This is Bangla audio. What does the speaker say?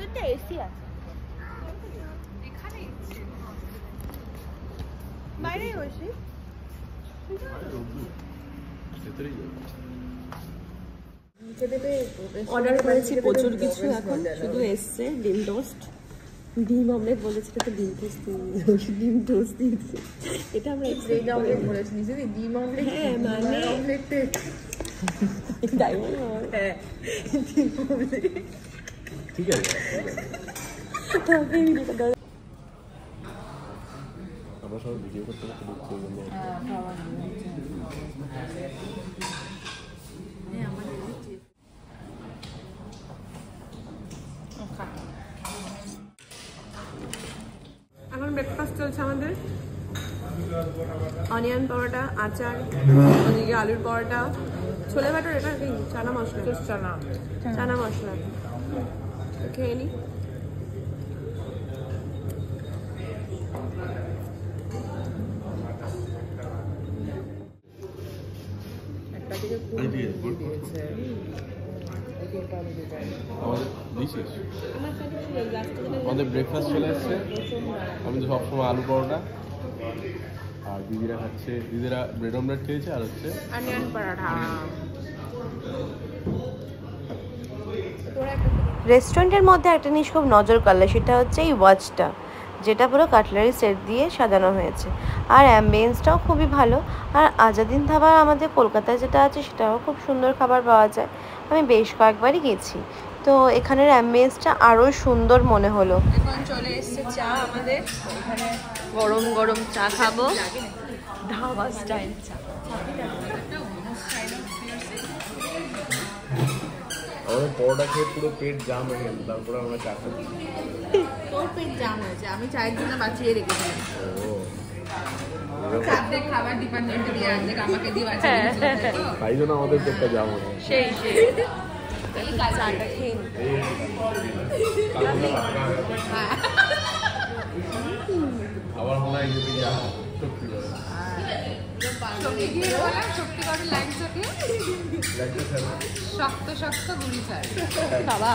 ভিতরটা এসি আছে, বাইরে বসি। অর্ডার করেছি প্রচুর কিছু, এখন শুধু এসছে ডিম টোস্ট, ডিম অমলেট বলেছে, তো ডিম টোস্ট, ডিম টোস্ট দিয়েছে। এটা আমরা ব্রেড অমলেট বলেছি, ডিম অমলেট। হ্যাঁ মানে অমলেটে ডায়মন্ড। হ্যাঁ ডিম অমলেট, ঠিক আছে। তবে আমরা সব ভিডিও করতে করতে দেখছি বলে এখন ব্রেকফাস্ট চলছে আমাদের। অনিয়ন পরোটা, আচার, ওদিকে আলুর পরোটা, ছোলে ভাটোর, এটা কি চানা মশলা, চানা মশলা। খেয়ে নি। আমাদের ব্রেকফাস্ট চলে এসছে। আমি তো সবসময় আলু পরোটা, আর দিদিরা খাচ্ছে, দিদিরা ব্রেড অমলেট খেয়েছে, আর হচ্ছে অনিয়ন পরোটা। রেস্টুরেন্টের মধ্যে একটা জিনিস খুব নজর কাড়লো, সেটা হচ্ছে এই ওয়াচটা, যেটা পুরো কাটলারি সেট দিয়ে সাজানো হয়েছে। আর অ্যাম্বিয়েন্সটাও খুবই ভালো। আর আজাদিন ধাবা আমাদের কলকাতায় যেটা আছে সেটাও খুব সুন্দর খাবার পাওয়া যায়, আমি বেশ কয়েকবারই গেছি, তো এখানের অ্যাম্বিয়েন্সটা আরও সুন্দর মনে হলো। এখন চলে এসছে চা আমাদের, এখানে গরম গরম চা খাবো, ধাবা স্টাইল চা। আমাদের পরোটা খেয়ে পুরো পেট জাম হয়ে গেল, তারপরে আমরা চা খাচ্ছি। তোর পেট জাম হয়েছে, আমি চায়ের জন্য বাঁচিয়ে রেখেছিলাম। খাবার ডিপার্টমেন্টে দিয়ে অর্ধেক আমাকে দিয়ে বাঁচিয়ে রেখেছিল, তাই জন্য আমাদের পেটটা জাম হয়ে গেল। সেই চাটা খেয়ে আবার মনে হয় যদি শক্তিগড়ের লাইন চোখে শক্ত শক্ত গুলি চায় বাবা।